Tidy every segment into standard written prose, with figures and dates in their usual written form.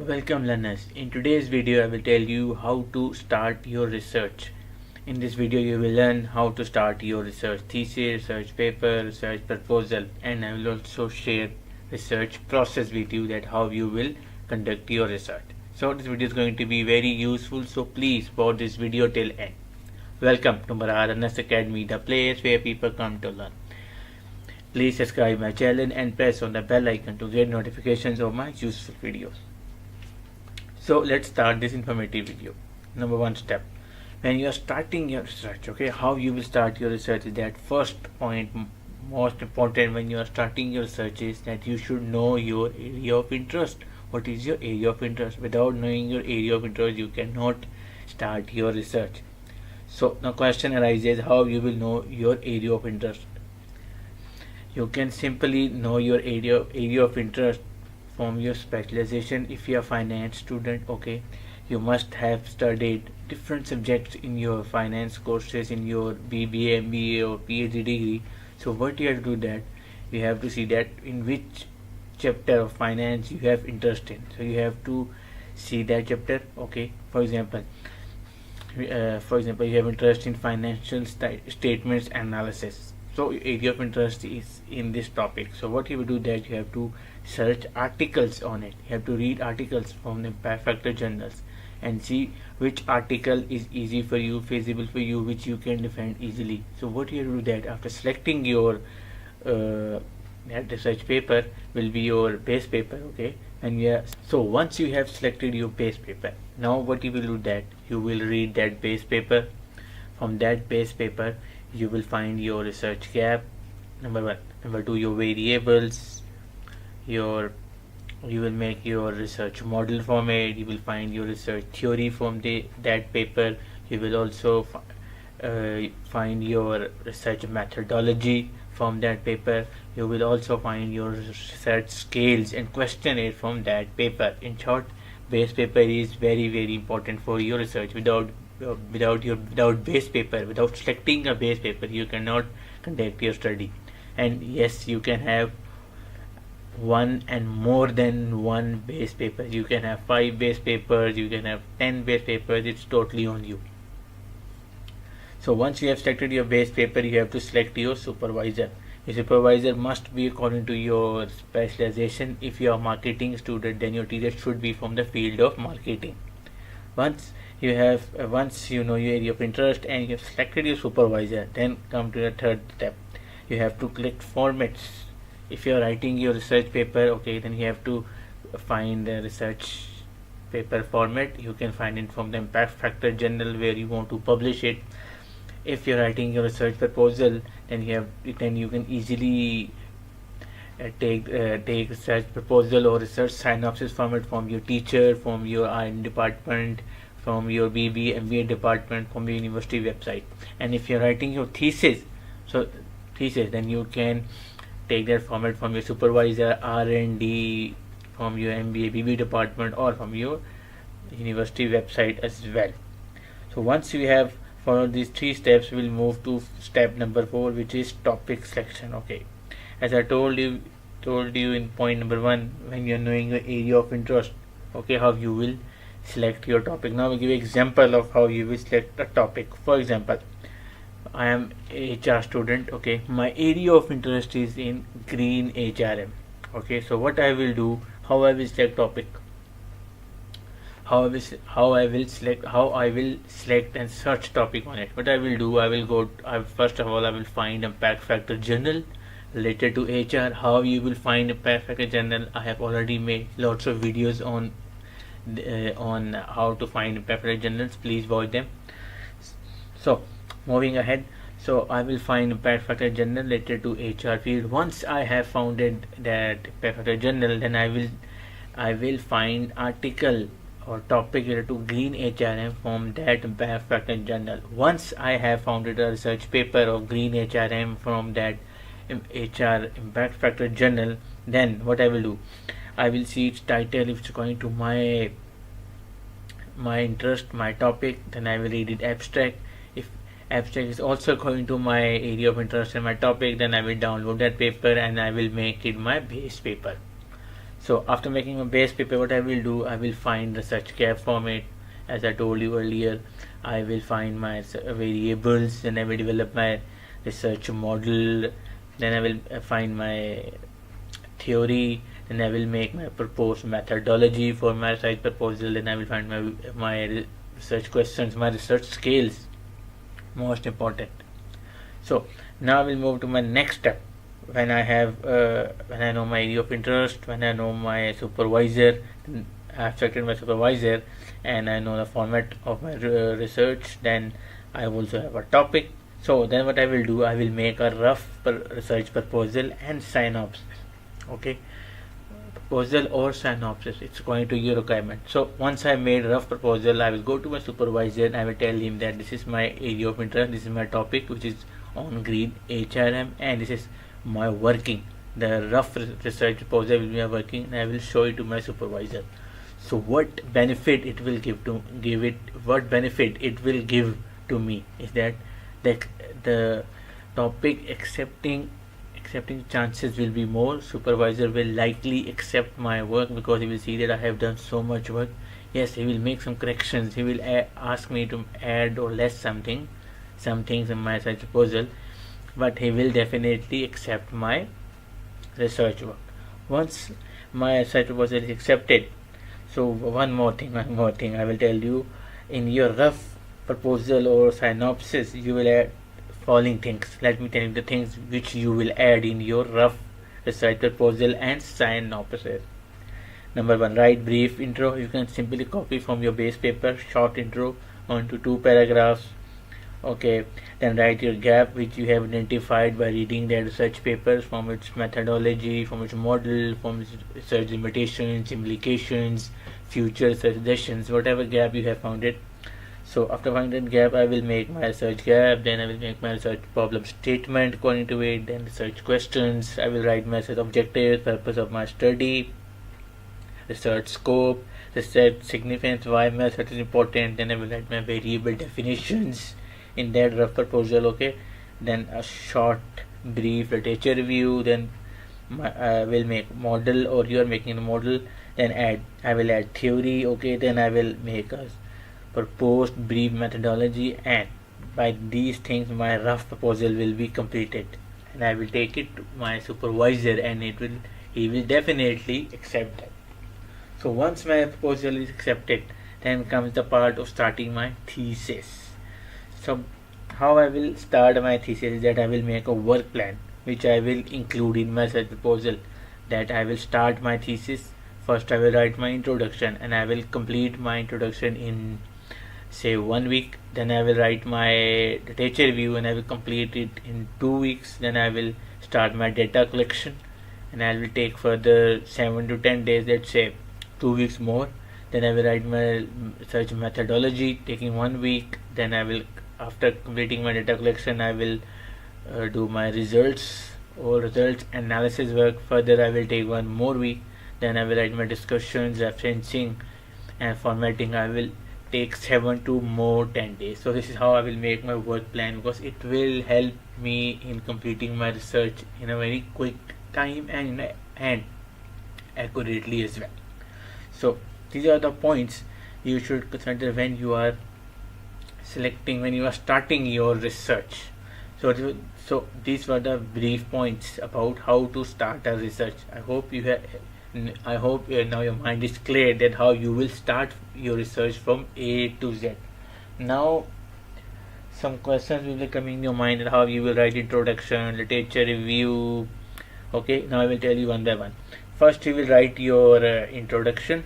Welcome learners. In today's video I will tell you how to start your research. In this video you will learn how to start your research thesis, research paper, research proposal, and I will also share research process with you, that how you will conduct your research. So this video is going to be very useful, so please watch this video till end. Welcome to Murad Academy, the place where people come to learn. Please subscribe my channel and press on the bell icon to get notifications of my useful videos. So let's start this informative video. Number one step, when you are starting your research, okay, how you will start your research is that first point, most important when you are starting your research, is that you should know your area of interest. What is your area of interest? Without knowing your area of interest, you cannot start your research. So the question arises, how you will know your area of interest? You can simply know your area of interest from your specialization. If you are a finance student, okay, you must have studied different subjects in your finance courses in your BBA, MBA or PhD degree. So what you have to do, that you have to see that in which chapter of finance you have interest in. So you have to see that chapter. Okay, for example, you have interest in financial statements analysis. So area of interest is in this topic. So what you will do, that you have to search articles on it. You have to read articles from the impact factor journals and see which article is easy for you, feasible for you, which you can defend easily. So what you have to do, that after selecting your that research paper will be your base paper, okay, and so once you have selected your base paper, now what you will do, that you will read that base paper. From that base paper you will find your research gap, number one. Number two, your variables, you will make your research model from it. You will find your research theory from that paper. You will also find your research methodology from that paper. You will also find your research scales and questionnaire from that paper. In short, base paper is very, very important for your research. Without base paper, without selecting a base paper, you cannot conduct your study. And yes, you can have one and more than one base paper. You can have 5 base papers, you can have 10 base papers. It's totally on you. So once you have selected your base paper, you have to select your supervisor. Your supervisor must be according to your specialization. If you are a marketing student, then your teacher should be from the field of marketing. Once you know your area of interest and you have selected your supervisor, then come to the third step. You have to click formats. If you are writing your research paper, okay, then you have to find the research paper format. You can find it from the impact factor journal where you want to publish it. If you're writing your research proposal, then you can easily take research proposal or research synopsis format from your teacher, from your R&D department, from your BBA, MBA department, from your university website. And if you're writing your thesis, then you can take that format from your supervisor, R&D, from your MBA, BBA department, or from your university website as well. So once you have followed these 3 steps, we'll move to step number 4, which is topic selection. Okay, as I told you in point number 1, when you're knowing your area of interest, okay, how you will select your topic. Now we'll give an example of how you will select a topic. For example, I am a HR student, okay, my area of interest is in green HRM. Okay, so what I will do, how I will select topic, how I will select and search topic on it. What I will do, first of all I will find impact factor journal related to HR. How you will find impact factor journal, I have already made lots of videos on how to find impact factor journals. Please watch them. So moving ahead, so I will find impact factor journal related to HR field. Once I have founded that impact factor journal, then I will find article or topic related to green HRM from that impact factor journal. Once I have founded a research paper of green HRM from that HR impact factor journal, then what I will do, I will see its title. If it's going to my interest, my topic, then I will read it abstract. If abstract is also going to my area of interest and my topic, then I will download that paper and I will make it my base paper. So after making a base paper, what I will do, I will find the search gap format. As I told you earlier, I will find my variables, then I will develop my research model, then I will find my theory, then I will make my proposed methodology for my research proposal, then I will find my research questions, my research scales, most important. So now I will move to my next step. When I know my area of interest, when I know my supervisor, I have selected my supervisor, and I know the format of my research, then I also have a topic. So then what I will do, I will make a rough research proposal and synopsis. Okay, proposal or synopsis, it's going to your requirement. So once I made rough proposal, I will go to my supervisor and I will tell him that this is my area of interest, this is my topic, which is on green HRM, and this is my working. The rough research proposal will be my working, and I will show it to my supervisor. So what benefit it will give to me is that the topic accepting chances will be more. Supervisor will likely accept my work because he will see that I have done so much work. Yes, he will make some corrections, he will ask me to add or less some things in my research proposal, but he will definitely accept my research work. Once my research proposal is accepted, so one more thing I will tell you. In your rough proposal or synopsis, you will add following things. Let me tell you the things which you will add in your rough research proposal and synopsis. Number 1, write brief intro. You can simply copy from your base paper, short intro, 1 to 2 paragraphs. Okay, then write your gap which you have identified by reading the research papers, from its methodology, from its model, from its research limitations, implications, future suggestions, whatever gap you have found it. So after finding that gap, I will make my research gap, then I will make my research problem statement according to it, then research questions. I will write my research objectives, purpose of my study, research scope, research significance, why my research is important. Then I will write my variable definitions in that rough proposal. Okay, then a short brief literature review, then I will make model, or you are making a model, then I will add theory. Okay, then I will make a proposed brief methodology, and by these things my rough proposal will be completed, and I will take it to my supervisor, and he will definitely accept that. So once my proposal is accepted, then comes the part of starting my thesis. So how I will start my thesis is that I will make a work plan which I will include in my research proposal. That I will start my thesis. First I will write my introduction, and I will complete my introduction in say 1 week. Then I will write my literature review, and I will complete it in 2 weeks. Then I will start my data collection, and I will take further 7 to 10 days, let's say 2 weeks more. Then I will write my research methodology, taking 1 week. Then I will, after completing my data collection, I will do my results analysis work. Further I will take 1 more week. Then I will write my discussions, referencing and formatting. I will take 7 to more 10 days. So this is how I will make my work plan, because it will help me in completing my research in a very quick time and accurately as well. So these are the points you should consider when you are starting your research. So these were the brief points about how to start a research. I hope now your mind is clear that how you will start your research from A to Z. Now some questions will be coming in your mind, that how you will write introduction, literature review. Okay, now I will tell you one by one. First you will write your introduction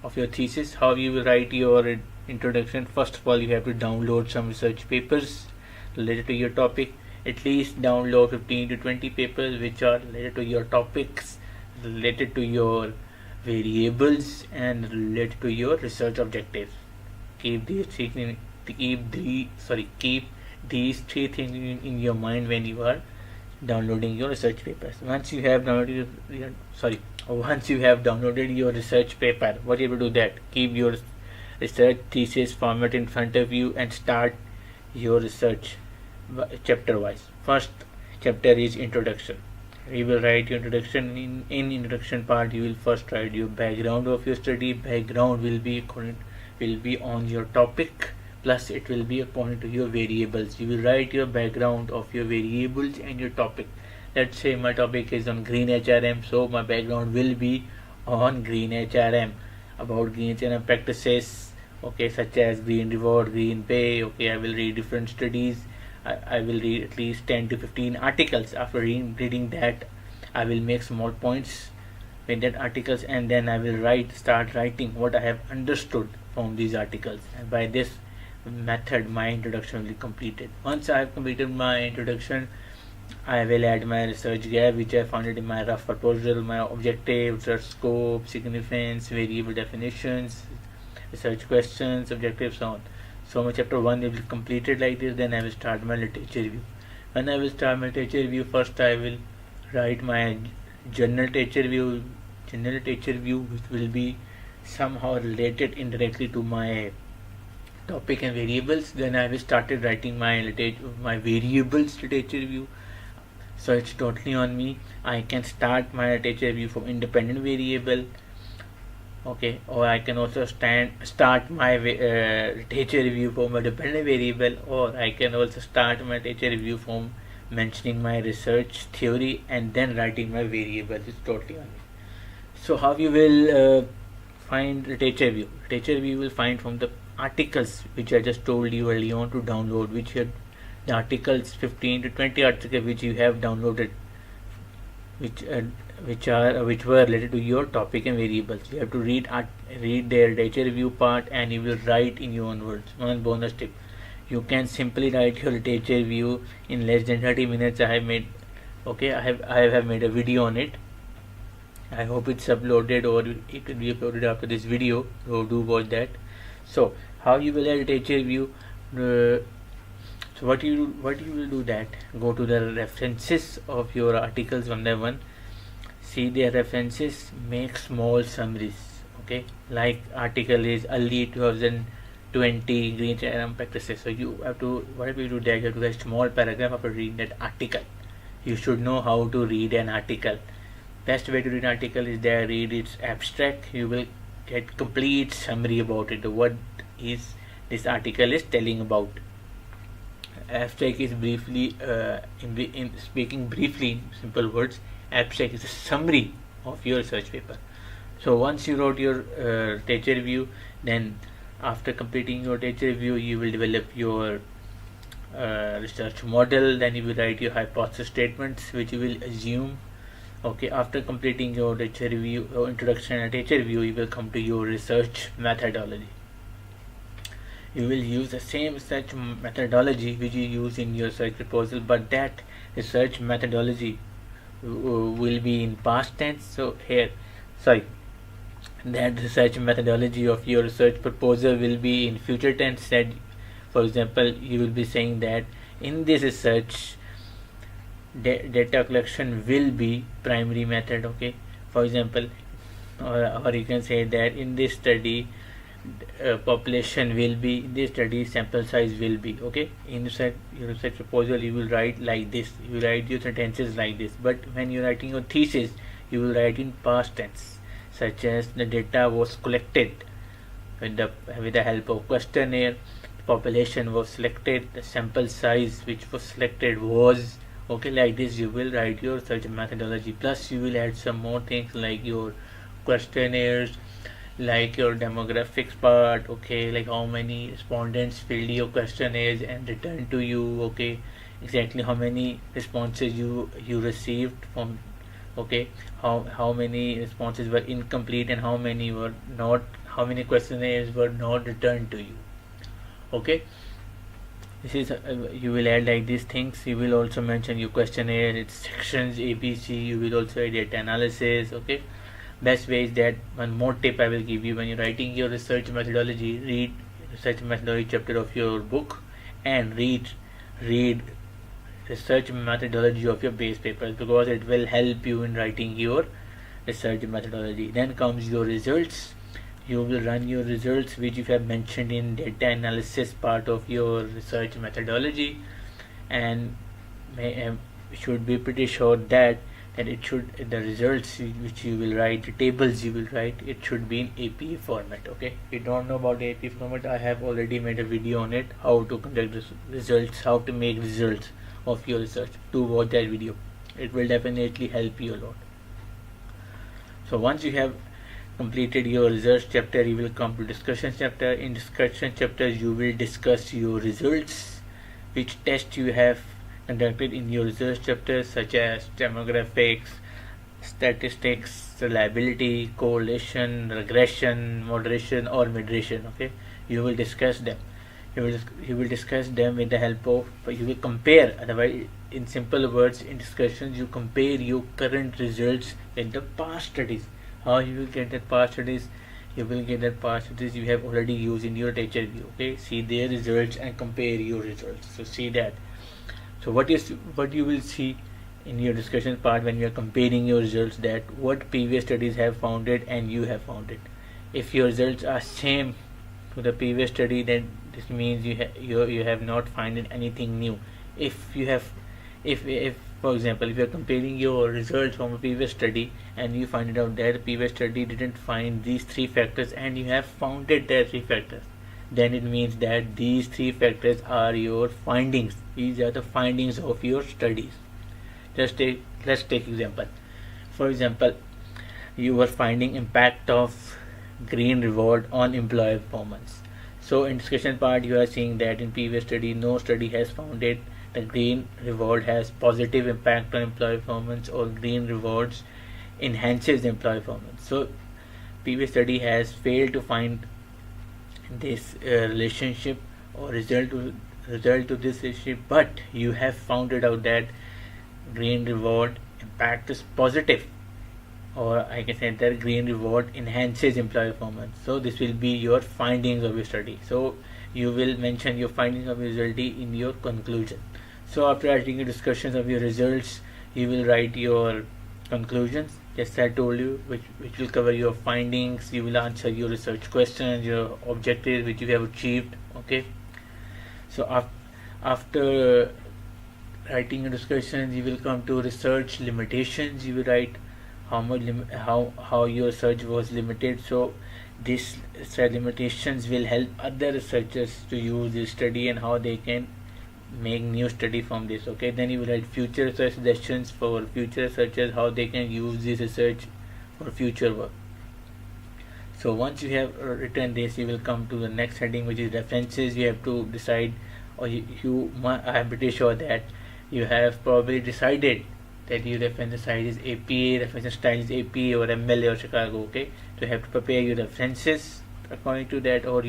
of your thesis. How you will write your introduction? First of all, you have to download some research papers related to your topic. At least download 15 to 20 papers which are related to your topics, related to your variables, and related to your research objectives. Keep these three things in your mind when you are downloading your research papers. Once you have downloaded your research paper, what you will do that? Keep your research thesis format in front of you and start your research chapter wise. First chapter is introduction. You will write your introduction. In introduction part, you will first write your background of your study. Background will be on your topic, plus it will be according to your variables. You will write your background of your variables and your topic. Let's say my topic is on green HRM, so my background will be on green HRM, about green HRM practices, okay, such as green reward, green pay. Okay, I will read different studies. I will read at least 10 to 15 articles. After reading that, I will make small points with that articles, and then I will start writing what I have understood from these articles. And by this method, my introduction will be completed. Once I have completed my introduction, I will add my research gap, which I found it in my rough proposal, my objective, research scope, significance, variable definitions, research questions, objectives, so on. So my chapter 1 will be completed like this. Then I will start my literature review. When I will start my literature review, first I will write my general literature review, which will be somehow related indirectly to my topic and variables. Then I will started writing my variables literature review. So it's totally on me. I can start my literature review from independent variable, okay, or I can also start my literature review from a dependent variable, or I can also start my literature review from mentioning my research theory and then writing my variables. It's totally on me. So how you will find literature review? Literature review you will find from the articles which I just told you early on to download, which are the articles, 15 to 20 articles which you have downloaded, which were related to your topic and variables. You have to read their literature review part, and you will write in your own words. One bonus tip: you can simply write your literature review in less than 30 minutes. I have made a video on it. I hope it's uploaded, or it will be uploaded after this video, so do watch that. So how you will write literature review? So what you will do, that go to the references of your articles one by one, see their references, make small summaries. Okay, like article is early 2020 green HRM practices. So you have to, whatever you do that, you have to write a small paragraph after reading that article. You should know how to read an article. Best way to read an article is that read its abstract. You will get complete summary about it. What is this article is telling about. Abstract is briefly, in speaking briefly in simple words, abstract is a summary of your research paper. So once you wrote your literature review, then after completing your literature review, you will develop your research model. Then you will write your hypothesis statements, which you will assume. Okay, after completing your literature review or introduction and literature review, you will come to your research methodology. You will use the same research methodology which you use in your research proposal, but that research methodology will be in past tense. So that research methodology of your research proposal will be in future tense. That, for example, you will be saying that in this research, data collection will be primary method. Okay, for example, or you can say that in this study, population will be, in this study sample size will be. Okay, in your research proposal you will write like this, you will write your sentences like this. But when you're writing your thesis, you will write in past tense, such as the data was collected with the help of questionnaire, the population was selected, the sample size which was selected was. Okay, like this you will write your research methodology. Plus you will add some more things like your questionnaires, like your demographics part. Okay, like how many respondents filled your questionnaires and returned to you. Okay, exactly how many responses you received from. Okay, how many responses were incomplete and how many were not, how many questionnaires were not returned to you. Okay, this is you will add like these things. You will also mention your questionnaire, its sections ABC. You will also add data analysis. Okay, best way is that, one more tip I will give you: when you're writing your research methodology, read research methodology chapter of your book and read research methodology of your base papers, because it will help you in writing your research methodology. Then comes your results. You will run your results which you have mentioned in data analysis part of your research methodology, and should be pretty sure that that it should, the results which you will write, the tables you will write, it should be in APA format. Okay, if you don't know about APA format, I have already made a video on it, how to conduct results, how to make results of your research. Do watch that video, it will definitely help you a lot. So once you have completed your research chapter, you will come to discussion chapter. In discussion chapter, you will discuss your results, which test you have conducted in your research chapter, such as demographics, statistics, reliability, correlation, regression, moderation, or migration. Okay, you will discuss them. You will discuss them with the help of, you will compare. Otherwise, in simple words, in discussions, you compare your current results with the past studies. How you will get that past studies? You will get that past studies you have already used in your teacher view. Okay, see their results and compare your results. So see that. So what you will see in your discussion part when you are comparing your results, that what previous studies have found it and you have found it. If your results are same to the previous study, then this means you have not found anything new. If you have, if for example, if you are comparing your results from a previous study and you find it out that the previous study didn't find these three factors and you have found it there three factors, then it means that these three factors are your findings. These are the findings of your studies. Let's take example. For example, you were finding impact of green reward on employee performance. So in discussion part, you are seeing that in previous study, no study has found it the green reward has positive impact on employee performance, or green rewards enhances employee performance. So previous study has failed to find this relationship or result to this relationship, but you have found it out that green reward impact is positive, or I can say that green reward enhances employee performance. So this will be your findings of your study. So you will mention your findings of your study in your conclusion. So after writing your discussions of your results, you will write your conclusions, just I told you, which will cover your findings. You will answer your research questions, your objectives which you have achieved. Okay, so after writing your discussions, you will come to research limitations. You will write how your research was limited. So these limitations will help other researchers to use this study and how they can make new study from this. Okay, then you will write future research suggestions for future researchers, how they can use this research for future work. So once you have written this, you will come to the next heading, which is references. You have to decide, or I am pretty sure that you have probably decided that your reference size is APA, reference style is APA or MLA or Chicago. Okay, so you have to prepare your references according to that, or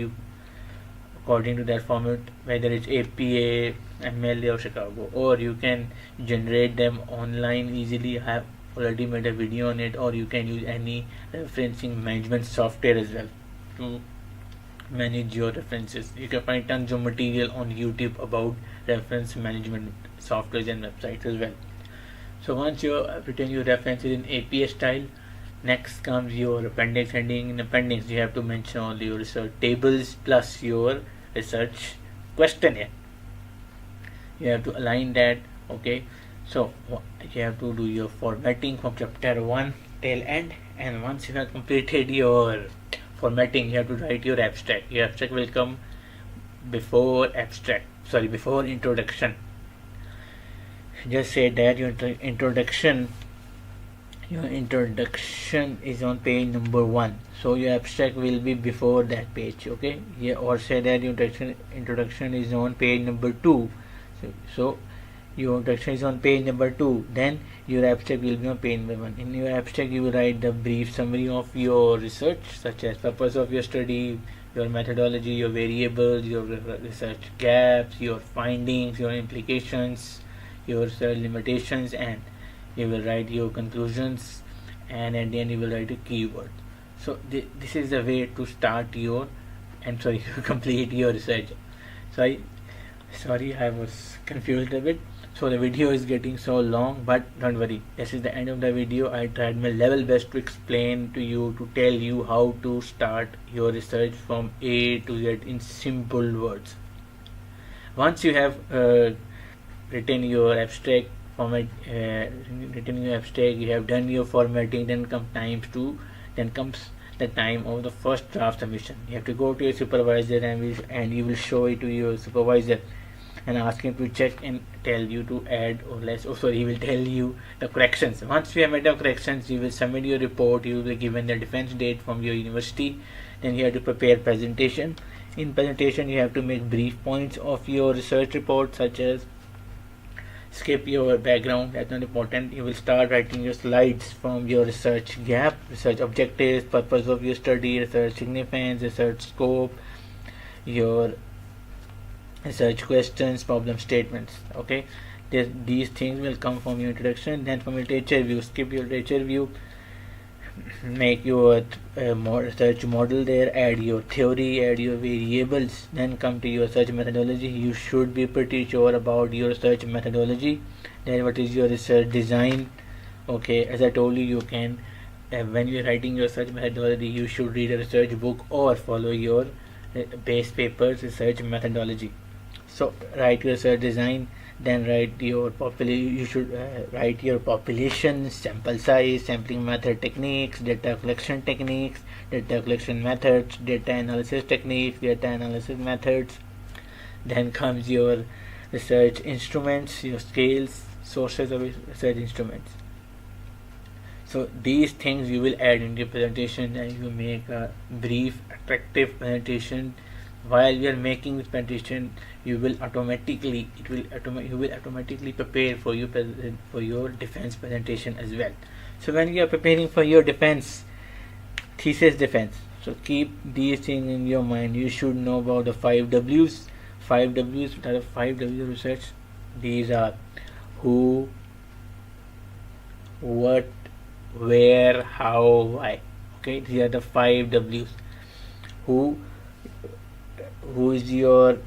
according to that format, whether it's APA, MLA or Chicago, or you can generate them online easily. I have already made a video on it, or you can use any referencing management software as well to manage your references. You can find tons of material on YouTube about reference management softwares and websites as well. So once you have written your references in APA style, next comes your appendix heading. In appendix, you have to mention all your research tables plus your research questionnaire. You have to align that. Okay, so you have to do your formatting from chapter 1 till end, and once you have completed your formatting, you have to write your abstract. Your abstract will come before introduction. Just say that your introduction is on page number 1, so your abstract will be before that page. Okay, yeah, or say that your introduction is on page number 2, so your introduction is on page number 2, then your abstract will be on page number 1. In your abstract, you will write the brief summary of your research, such as purpose of your study, your methodology, your variables, your research gaps, your findings, your implications, your limitations, and you will write your conclusions, and at the end you will write a keyword. So this is the way to start your to complete your research. Sorry, I was confused a bit. So the video is getting so long, but don't worry, this is the end of the video. I tried my level best to explain to you, to tell you how to start your research from A to Z in simple words. Once you have written your abstract, format, written your abstract, you have done your formatting, then comes the time of the first draft submission. You have to go to your supervisor and you will show it to your supervisor and ask him to check and tell you to add or less. He will tell you the corrections. Once you have made the corrections, you will submit your report. You will be given the defense date from your university. Then you have to prepare presentation. In presentation, you have to make brief points of your research report, such as skip your background, that's not important. You will start writing your slides from your research gap, research objectives, purpose of your study, research significance, research scope, your research questions, problem statements. Okay, these things will come from your introduction. Then from your literature review, skip your literature review, make your research model there, add your theory, add your variables, then come to your research methodology. You should be pretty sure about your research methodology. Then what is your research design? Okay, as I told you, you can when you're writing your research methodology, you should read a research book or follow your base papers research methodology. So write your research design, then write your you should write your population, sample size, sampling method techniques, data collection techniques, data collection methods, data analysis techniques, data analysis methods. Then comes your research instruments, your scales, sources of research instruments. So these things you will add in your presentation, and you make a brief, attractive presentation. While you are making this presentation, you will automatically prepare for your defense presentation as well. So when you are preparing for your defense, thesis defense, so keep these things in your mind. You should know about the 5 W's. 5 W's. What are the 5 W's of research? These are who, what, where, how, why. Okay, these are the 5 W's. Who is your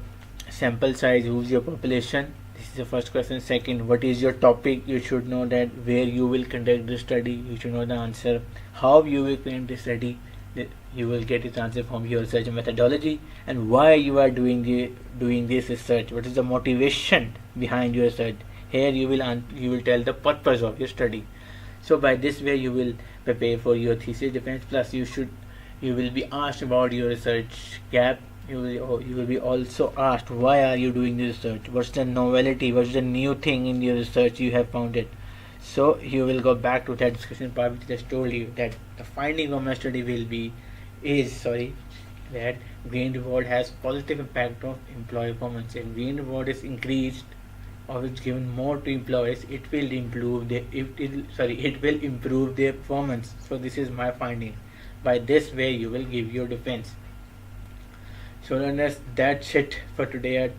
sample size, who is your population? This is the first question. Second, what is your topic? You should know that where you will conduct the study. You should know the answer. How you will conduct the study. You will get its answer from your research methodology, and why you are doing this research. What is the motivation behind your research? Here you will tell the purpose of your study. So by this way you will prepare for your thesis defense. Plus you will be asked about your research gap. You will be also asked, why are you doing this research? What's the novelty? What's the new thing in your research you have found it? So you will go back to that discussion part which I just told you, that the finding of my study that green reward has positive impact on employee performance. If green reward is increased or it's given more to employees, it will improve their performance. So this is my finding. By this way you will give your defense. So learners, that's it for today.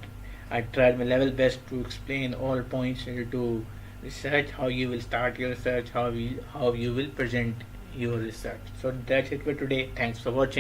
I tried my level best to explain all points related to research, how you will start your research, how you will present your research. So that's it for today. Thanks for watching.